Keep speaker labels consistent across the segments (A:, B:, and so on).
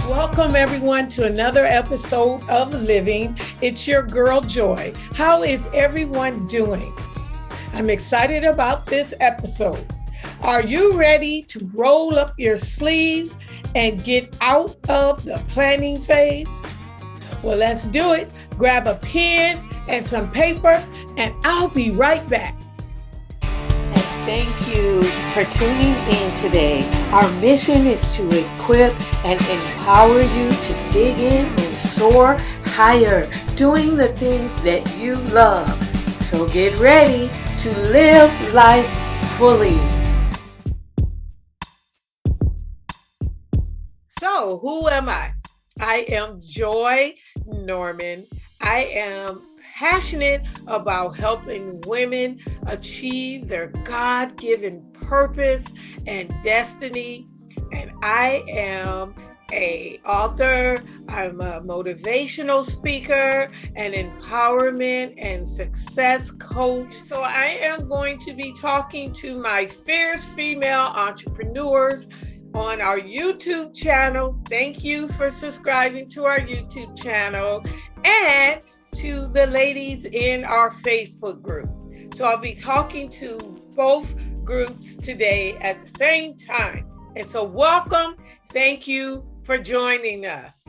A: Welcome everyone to another episode of Living. It's your girl Joy. How is everyone doing? I'm excited about this episode. Are you ready to roll up your sleeves and get out of the planning phase? Well, let's do it. Grab a pen and some paper, and I'll be right back. Thank you for tuning in today. Our mission is to equip and empower you to dig in and soar higher, doing the things that you love. So get ready to live life fully. So, who am I? I am Joy Norman. I am passionate about helping women achieve their God-given purpose and destiny. And I am an author, I'm a motivational speaker, an empowerment and success coach. So I am going to be talking to my fierce female entrepreneurs on our YouTube channel. Thank you for subscribing to our YouTube channel, and to the ladies in our Facebook group. So I'll be talking to both groups today at the same time. And so welcome. Thank you for joining us.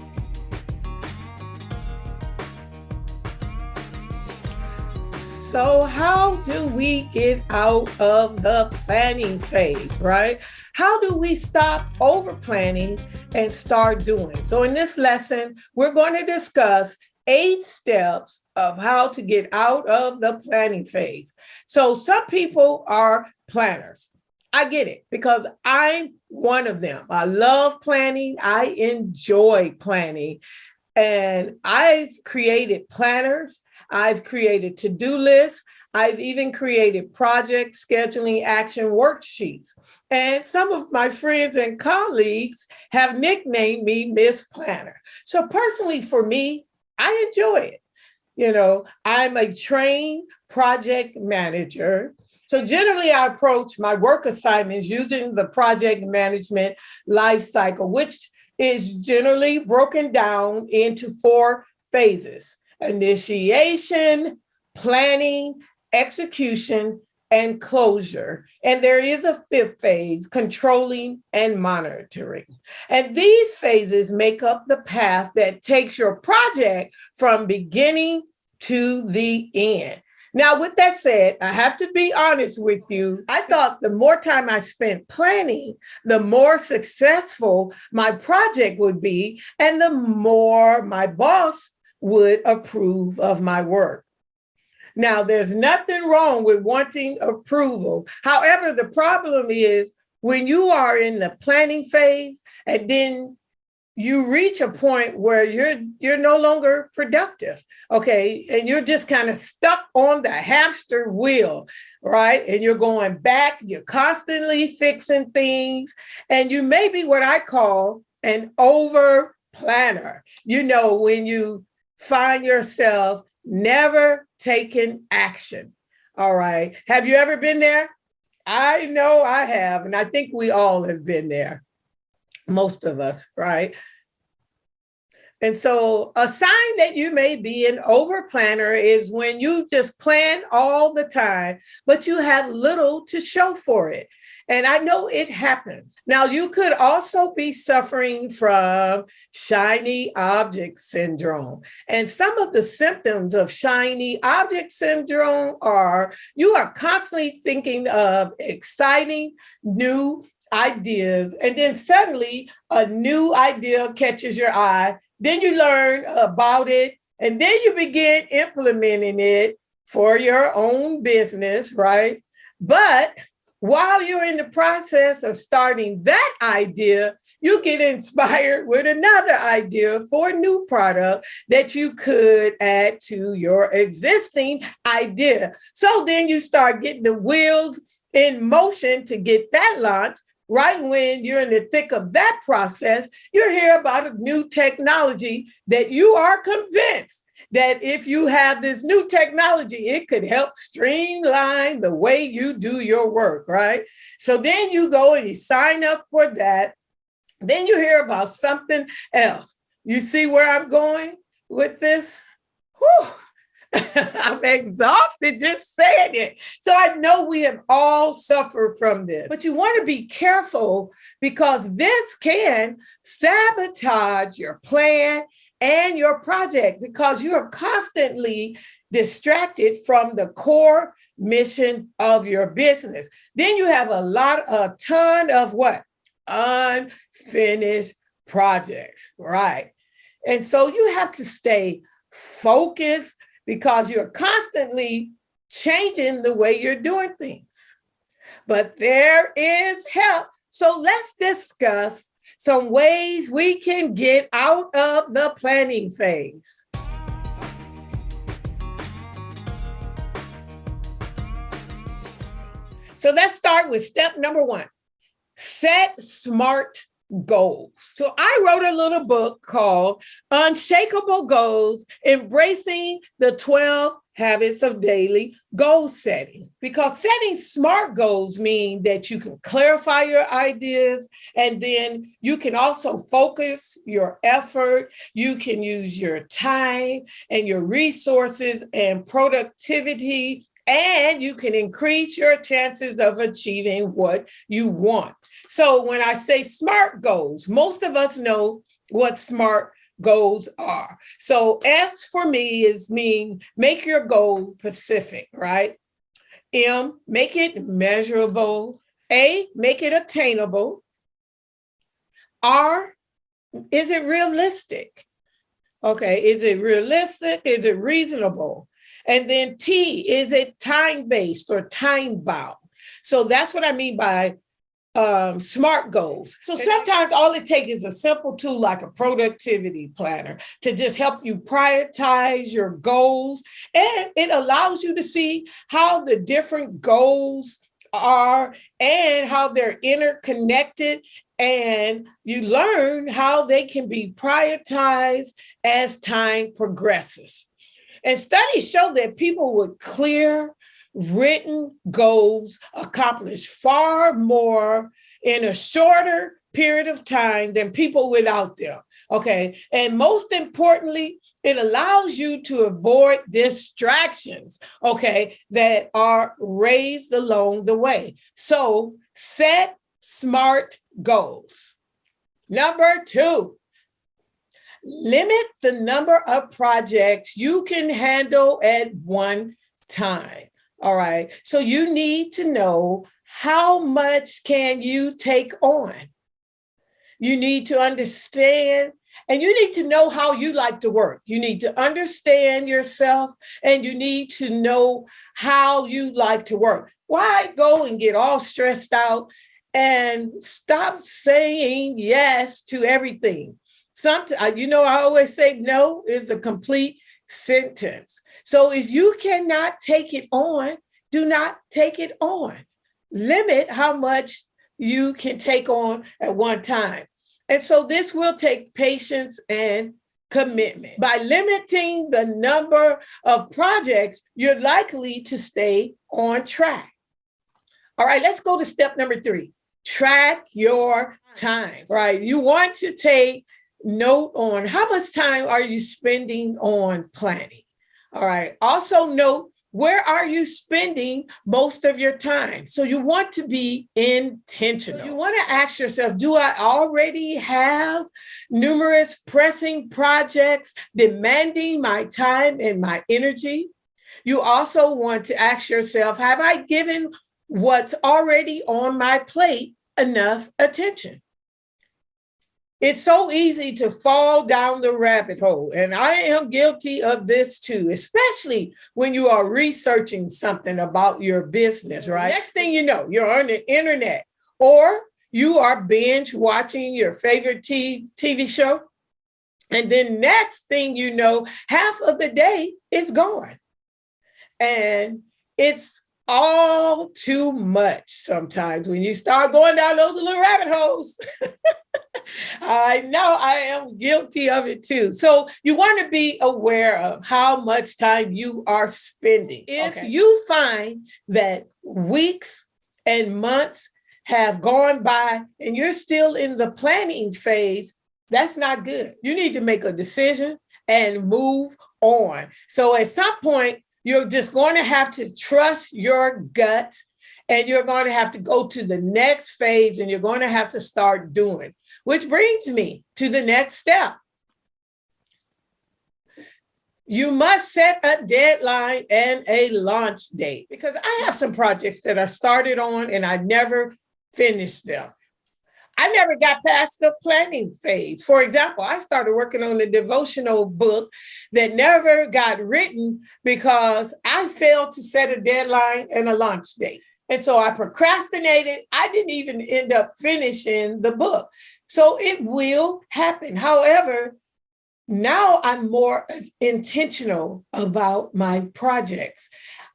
A: So how do we get out of the planning phase, right? How do we stop over planning and start doing? So in this lesson, we're going to discuss 8 steps of how to get out of the planning phase. So some people are planners. I get it because I'm one of them. I love planning. I enjoy planning. And I've created planners. I've created to-do lists. I've even created project scheduling action worksheets. And some of my friends and colleagues have nicknamed me Miss Planner. So personally for me, I enjoy it. You know, I'm a trained project manager. So generally I approach my work assignments using the project management life cycle, which is generally broken down into 4 phases: initiation, planning, execution, and closure. And there is a 5th phase, controlling and monitoring. And these phases make up the path that takes your project from beginning to the end. Now, with that said, I have to be honest with you. I thought the more time I spent planning, the more successful my project would be, and the more my boss would approve of my work. Now, there's nothing wrong with wanting approval. However, the problem is when you are in the planning phase and then you reach a point where you're no longer productive, okay? And you're just kind of stuck on the hamster wheel, right? And you're going back, you're constantly fixing things, and you may be what I call an over planner. You know, when you find yourself never taking action. All right. Have you ever been there? I know I have. And I think we all have been there. Most of us, right? And so a sign that you may be an over planner is when you just plan all the time, but you have little to show for it. And I know it happens. Now, you could also be suffering from shiny object syndrome. And some of the symptoms of shiny object syndrome are you are constantly thinking of exciting new ideas, and then suddenly a new idea catches your eye. Then you learn about it, and then you begin implementing it for your own business, right? But while you're in the process of starting that idea, you get inspired with another idea for a new product that you could add to your existing idea. So then you start getting the wheels in motion to get that launched. Right when you're in the thick of that process, you hear about a new technology that you are convinced that if you have this new technology, it could help streamline the way you do your work, right? So then you go and you sign up for that. Then you hear about something else. You see where I'm going with this? Whew. I'm exhausted just saying it. So I know we have all suffered from this, but you want to be careful because this can sabotage your plan and your project because you are constantly distracted from the core mission of your business. Then you have a ton of what? Unfinished projects, right? And so you have to stay focused because you're constantly changing the way you're doing things. But there is help. So let's discuss some ways we can get out of the planning phase. So let's start with step number 1. Set SMART goals. So I wrote a little book called Unshakable Goals, Embracing the 12 Habits of Daily Goal Setting. Because setting SMART goals mean that you can clarify your ideas, and then you can also focus your effort. You can use your time and your resources and productivity, and you can increase your chances of achieving what you want. So when I say SMART goals, most of us know what SMART goals are. So S for me make your goal specific, right? M, make it measurable. A, make it attainable. R, is it realistic? Okay, is it realistic? Is it reasonable? And then T, is it time-based or time-bound? So that's what I mean by SMART goals. So sometimes all it takes is a simple tool like a productivity planner to just help you prioritize your goals. And it allows you to see how the different goals are and how they're interconnected. And you learn how they can be prioritized as time progresses. And studies show that people with clear written goals accomplish far more in a shorter period of time than people without them. Okay. And most importantly, it allows you to avoid distractions, okay, that are raised along the way. So set SMART goals. Number 2, limit the number of projects you can handle at one time. All right. So you need to know how much can you take on. You need to understand, and you need to know how you like to work. You need to understand yourself, and you need to know how you like to work. Why go and get all stressed out and stop saying yes to everything? Sometimes, I always say no is a complete sentence. So if you cannot take it on, do not take it on. Limit how much you can take on at one time. And so this will take patience and commitment. By limiting the number of projects, you're likely to stay on track. All right, let's go to step number 3. Track your time, right? You want to take note on how much time are you spending on planning. All right. Also note, where are you spending most of your time? So you want to be intentional. So you want to ask yourself, do I already have numerous pressing projects demanding my time and my energy? You also want to ask yourself, have I given what's already on my plate enough attention? It's so easy to fall down the rabbit hole, and I am guilty of this too, especially when you are researching something about your business, right? Next thing you know, you're on the internet, or you are binge watching your favorite TV show, and then next thing you know, half of the day is gone. And it's all too much sometimes when you start going down those little rabbit holes. I know I am guilty of it too. So you want to be aware of how much time you are spending. If you find that weeks and months have gone by and you're still in the planning phase, that's not good. You need to make a decision and move on. So at some point, you're just going to have to trust your gut, and you're going to have to go to the next phase, and you're going to have to start doing, which brings me to the next step. You must set a deadline and a launch date, because I have some projects that I started on and I never finished them. I never got past the planning phase. For example, I started working on a devotional book that never got written because I failed to set a deadline and a launch date. And so I procrastinated. I didn't even end up finishing the book. So it will happen. However, now I'm more intentional about my projects.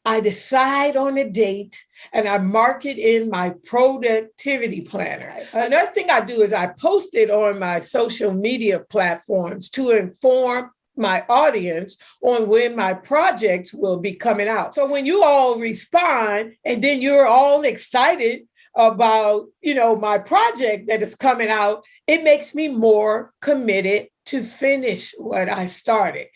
A: I decide on a date and I mark it in my productivity planner. Another thing I do is I post it on my social media platforms to inform my audience on when my projects will be coming out. So when you all respond and then you're all excited about, my project that is coming out, it makes me more committed to finish what I started.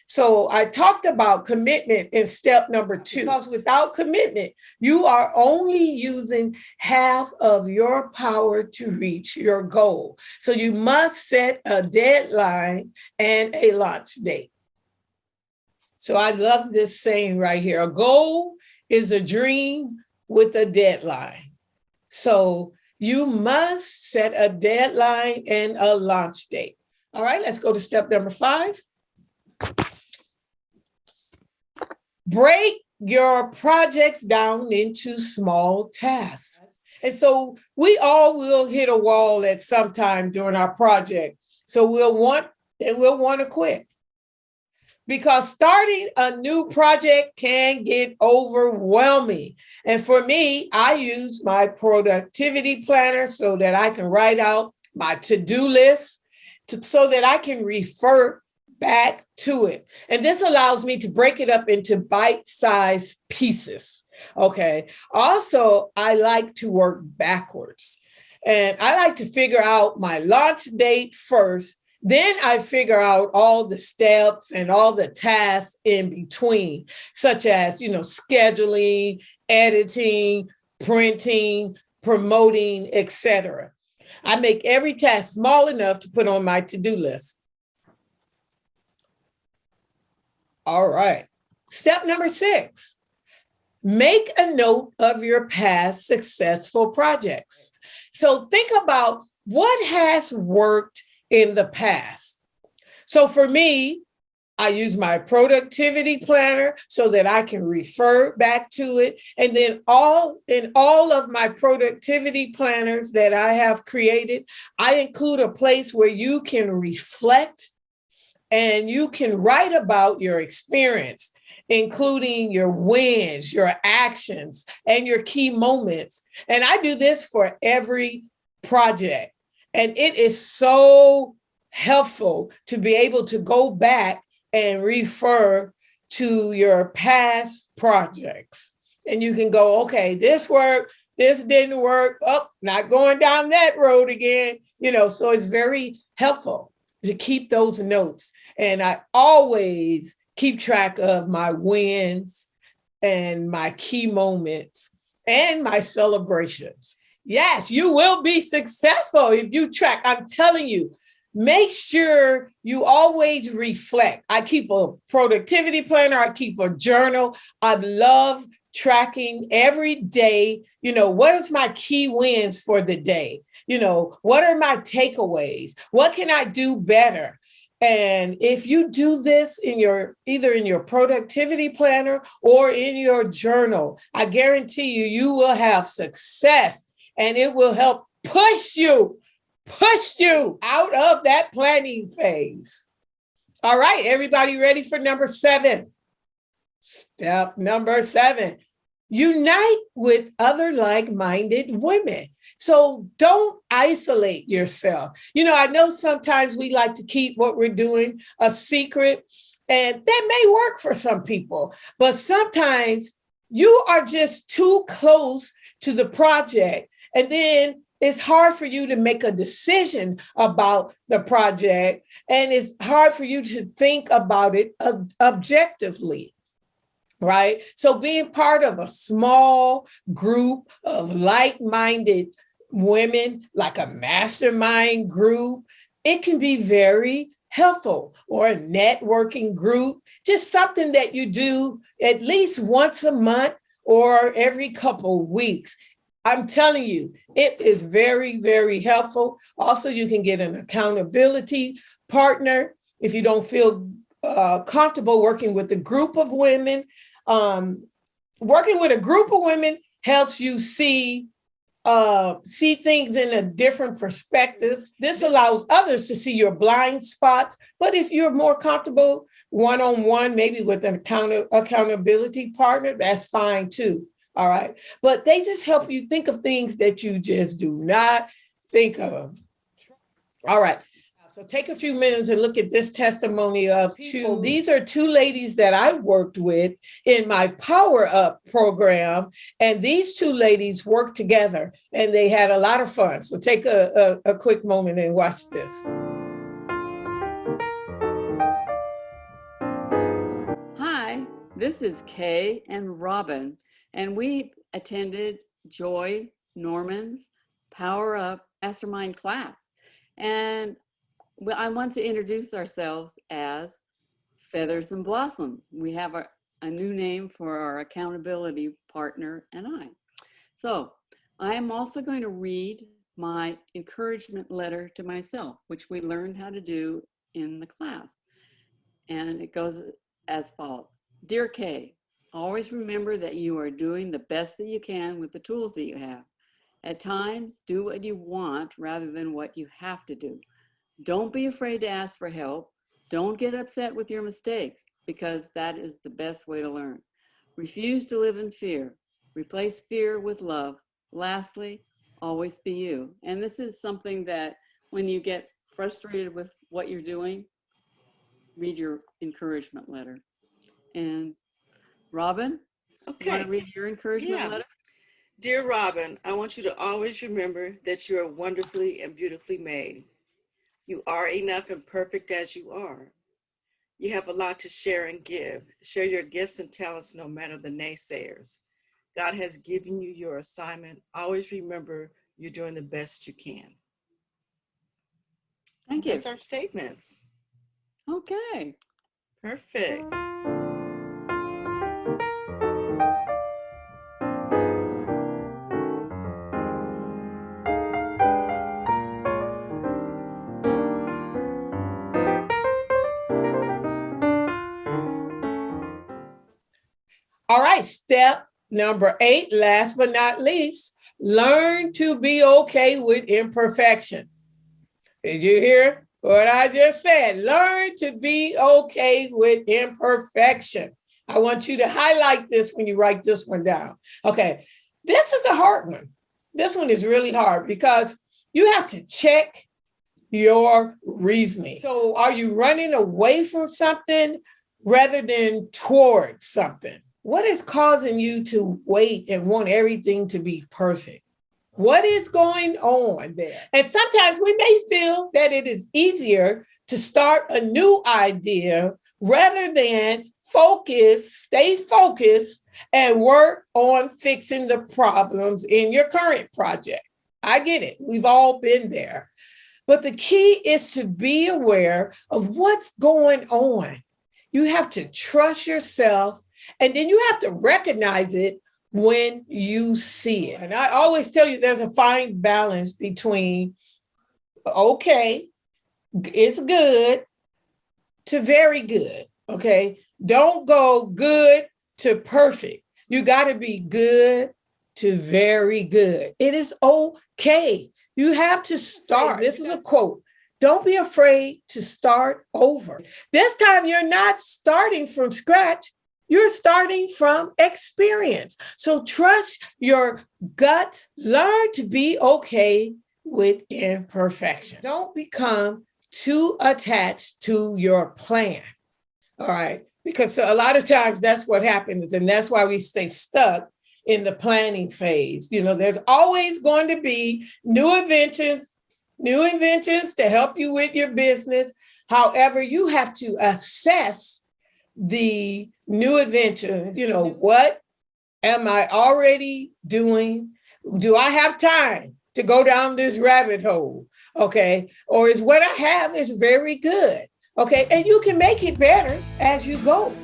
A: So I talked about commitment in step number 2, because without commitment, you are only using half of your power to reach your goal. So you must set a deadline and a launch date. So I love this saying right here. A goal is a dream with a deadline. So you must set a deadline and a launch date. All right, let's go to step number 5. Break your projects down into small tasks. And so we all will hit a wall at some time during our project. So we'll want to quit. Because starting a new project can get overwhelming. And for me, I use my productivity planner so that I can write out my to-do list so that I can refer back to it. And this allows me to break it up into bite-sized pieces. Okay. Also, I like to work backwards. And I like to figure out my launch date first. Then I figure out all the steps and all the tasks in between, such as, scheduling, editing, printing, promoting, etc. I make every task small enough to put on my to-do list. All right. Step number 6, make a note of your past successful projects. So think about what has worked in the past. So for me, I use my productivity planner so that I can refer back to it. And then in all of my productivity planners that I have created, I include a place where you can reflect and you can write about your experience, including your wins, your actions, and your key moments. And I do this for every project. And it is so helpful to be able to go back and refer to your past projects. And you can go, okay, this worked, this didn't work. Oh, not going down that road again. So it's very helpful to keep those notes. And I always keep track of my wins and my key moments and my celebrations. Yes, you will be successful if you track. I'm telling you, make sure you always reflect. I keep a productivity planner. I keep a journal. I love tracking every day. What is my key wins for the day? What are my takeaways? What can I do better? And if you do this either in your productivity planner or in your journal, I guarantee you will have success, and it will help push you out of that planning phase. All right, everybody ready for number 7? Step number 7, unite with other like-minded women. So don't isolate yourself. I know sometimes we like to keep what we're doing a secret, and that may work for some people, but sometimes you are just too close to the project And then it's hard for you to make a decision about the project, and it's hard for you to think about it objectively. Right? So being part of a small group of like-minded women, like a mastermind group, it can be very helpful, or a networking group, just something that you do at least once a month or every couple of weeks. I'm telling you, it is very, very helpful. Also, you can get an accountability partner if you don't feel comfortable working with a group of women. Working with a group of women helps you see things in a different perspective. This allows others to see your blind spots. But if you're more comfortable one-on-one, maybe with an accountability partner, that's fine too. All right. But they just help you think of things that you just do not think of. All right. So take a few minutes and look at this testimony of two. These are two ladies that I worked with in my Power Up program. And these two ladies worked together and they had a lot of fun. So take a quick moment and watch this.
B: Hi, this is Kay and Robin, and we attended Joy Norman's Power Up Mastermind class. And I want to introduce ourselves as Feathers and Blossoms. We have a new name for our accountability partner and I. So I am also going to read my encouragement letter to myself, which we learned how to do in the class. And it goes as follows. Dear Kay, always remember that you are doing the best that you can with the tools that you have. At times, do what you want rather than what you have to do. Don't be afraid to ask for help. Don't get upset with your mistakes, because that is the best way to learn. Refuse to live in fear. Replace fear with love. Lastly, always be you. And this is something that when you get frustrated with what you're doing, read your encouragement letter. And Robin, you want to read your encouragement letter?
C: Dear Robin, I want you to always remember that you are wonderfully and beautifully made. You are enough and perfect as you are. You have a lot to share and give. Share your gifts and talents no matter the naysayers. God has given you your assignment. Always remember you're doing the best you can.
B: Thank you.
C: That's our statements.
B: Okay.
C: Perfect.
A: All right, step number 8, last but not least, learn to be okay with imperfection. Did you hear what I just said? Learn to be okay with imperfection. I want you to highlight this when you write this one down. Okay, this is a hard one. This one is really hard because you have to check your reasoning. So are you running away from something rather than towards something? What is causing you to wait and want everything to be perfect? What is going on there? And sometimes we may feel that it is easier to start a new idea rather than stay focused, and work on fixing the problems in your current project. I get it. We've all been there. But the key is to be aware of what's going on. You have to trust yourself, and then you have to recognize it when you see it. And I always tell you there's a fine balance between okay, it's good, to very good, okay? Don't go good to perfect. You got to be good to very good. It is okay. You have to start. This is a quote. Don't be afraid to start over. This time you're not starting from scratch. You're starting from experience. So trust your gut. Learn to be okay with imperfection. Don't become too attached to your plan. All right. Because a lot of times that's what happens. And that's why we stay stuck in the planning phase. There's always going to be new inventions to help you with your business. However, you have to assess the new inventions. What am I already doing? Do I have time to go down this rabbit hole? Okay. Or is what I have is very good? Okay. And you can make it better as you go.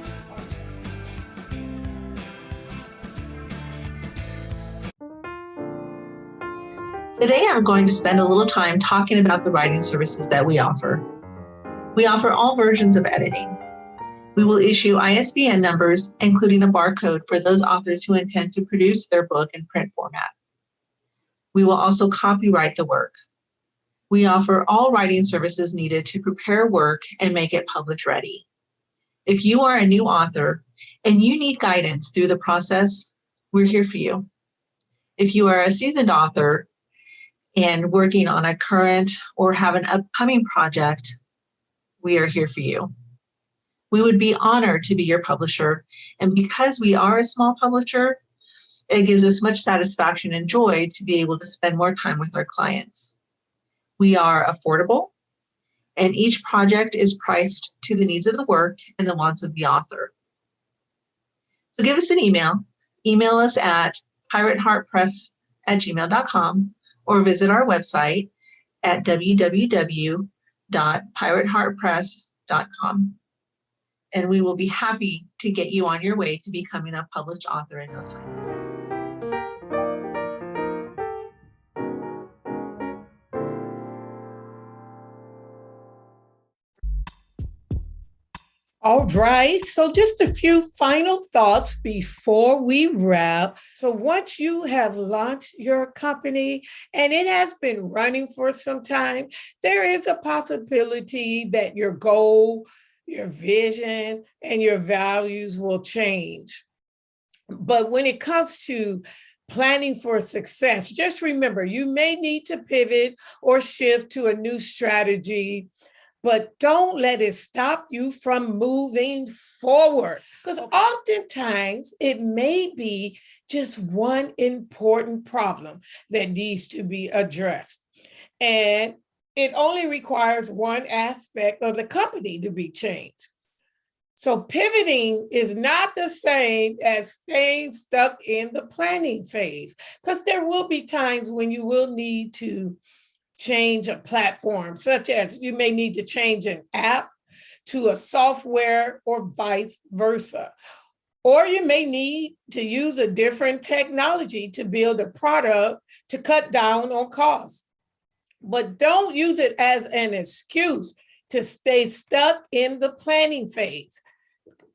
D: Today, I'm going to spend a little time talking about the writing services that we offer. We offer all versions of editing. We will issue ISBN numbers, including a barcode for those authors who intend to produce their book in print format. We will also copyright the work. We offer all writing services needed to prepare work and make it publish ready. If you are a new author and you need guidance through the process, we're here for you. If you are a seasoned author and working on a current or have an upcoming project, we are here for you. We would be honored to be your publisher. And because we are a small publisher, it gives us much satisfaction and joy to be able to spend more time with our clients. We are affordable, and each project is priced to the needs of the work and the wants of the author. So give us an email. Email us at pirateheartpress@gmail.com or visit our website at www.pirateheartpress.com. And we will be happy to get you on your way to becoming a published author in no time.
A: All right. So just a few final thoughts before we wrap. So once you have launched your company and it has been running for some time, there is a possibility that your goal, your vision, and your values will change. But when it comes to planning for success, just remember, you may need to pivot or shift to a new strategy, but don't let it stop you from moving forward. Because oftentimes it may be just one important problem that needs to be addressed. And it only requires one aspect of the company to be changed. So pivoting is not the same as staying stuck in the planning phase, because there will be times when you will need to change a platform, such as you may need to change an app to a software or vice versa. Or you may need to use a different technology to build a product to cut down on costs. But don't use it as an excuse to stay stuck in the planning phase.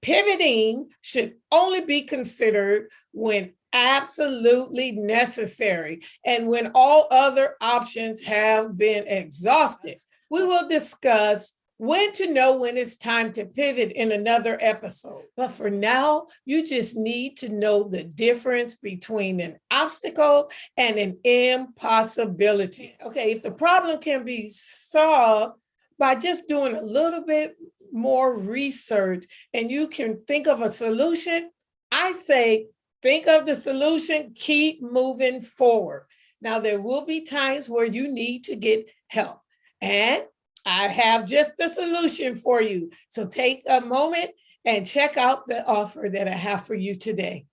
A: Pivoting should only be considered when absolutely necessary and when all other options have been exhausted. We will discuss when to know when it's time to pivot in another episode. But for now, you just need to know the difference between an obstacle and an impossibility. Okay, if the problem can be solved by just doing a little bit more research and you can think of a solution, I say think of the solution, keep moving forward. Now, there will be times where you need to get help, and I have just the solution for you. So take a moment and check out the offer that I have for you today.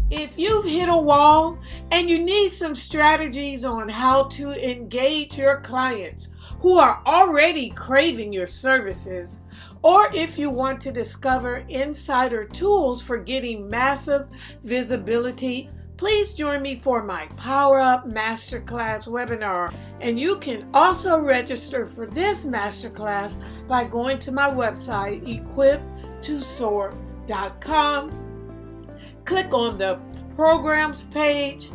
A: If you've hit a wall and you need some strategies on how to engage your clients who are already craving your services, or if you want to discover insider tools for getting massive visibility, please join me for my Power Up Masterclass webinar. And you can also register for this masterclass by going to my website, equip2soar.com. Click on the programs page,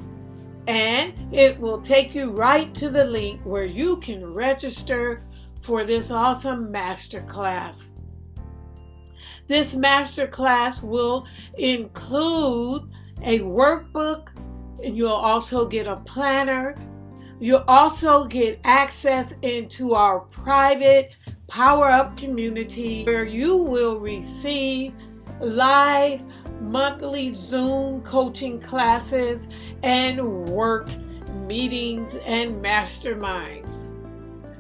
A: and it will take you right to the link where you can register for this awesome masterclass. This masterclass will include a workbook, and you'll also get a planner. You'll also get access into our private Power Up community where you will receive live monthly Zoom coaching classes and work meetings and masterminds.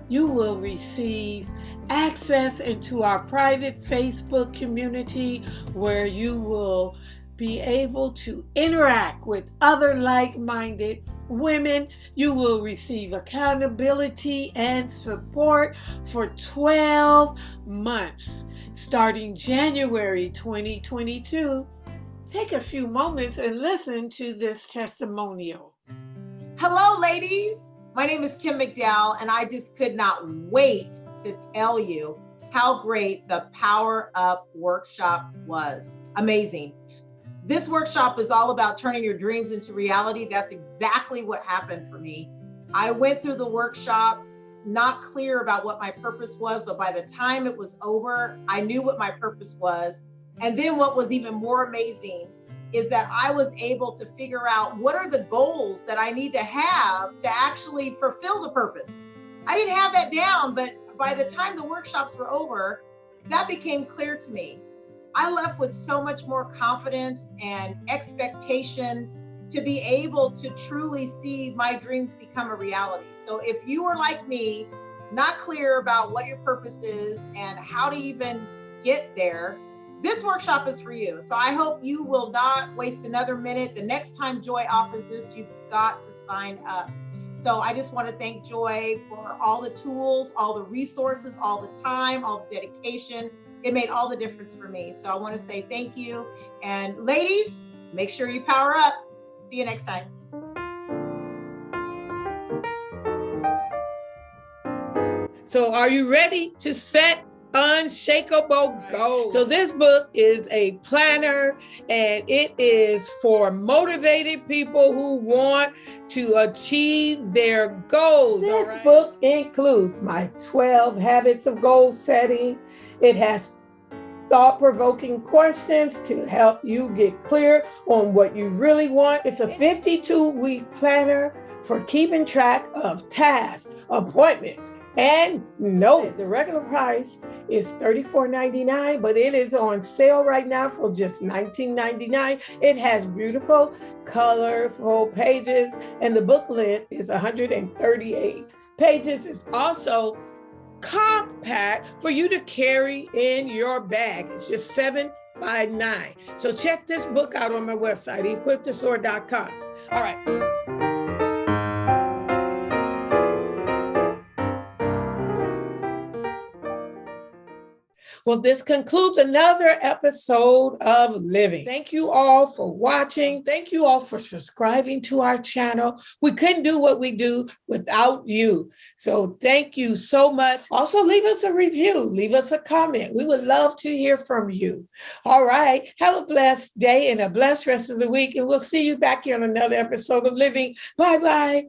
A: You will receive access into our private Facebook community where you will be able to interact with other like-minded women. You will receive accountability and support for 12 months starting January 2022. Take a few moments and listen to this testimonial.
E: Hello, ladies. My name is Kim McDowell, and I just could not wait to tell you how great the Power Up workshop was. Amazing. This workshop is all about turning your dreams into reality. That's exactly what happened for me. I went through the workshop not clear about what my purpose was, but by the time it was over, I knew what my purpose was. And then what was even more amazing is that I was able to figure out what are the goals that I need to have to actually fulfill the purpose. I didn't have that down, but by the time the workshops were over, that became clear to me. I left with so much more confidence and expectation to be able to truly see my dreams become a reality. So if you are like me, not clear about what your purpose is and how to even get there, this workshop is for you. So I hope you will not waste another minute. The next time Joy offers this, you've got to sign up. So I just want to thank Joy for all the tools, all the resources, all the time, all the dedication. It made all the difference for me. So I want to say thank you. And ladies, make sure you power up. See you next time.
A: So are you ready to set unshakable goals? So this book is a planner, and it is for motivated people who want to achieve their goals. This book includes my 12 habits of goal setting. It has thought-provoking questions to help you get clear on what you really want. It's a 52-week planner for keeping track of tasks, appointments, and notes. The regular price is $34.99, but it is on sale right now for just $19.99. It has beautiful, colorful pages, and the book length is 138 pages. It's also compact for you to carry in your bag. It's just 7 by 9. So check this book out on my website, equiptosoar.com. All right. Well, this concludes another episode of Living. Thank you all for watching. Thank you all for subscribing to our channel. We couldn't do what we do without you. So thank you so much. Also, leave us a review. Leave us a comment. We would love to hear from you. All right. Have a blessed day and a blessed rest of the week. And we'll see you back here on another episode of Living. Bye-bye.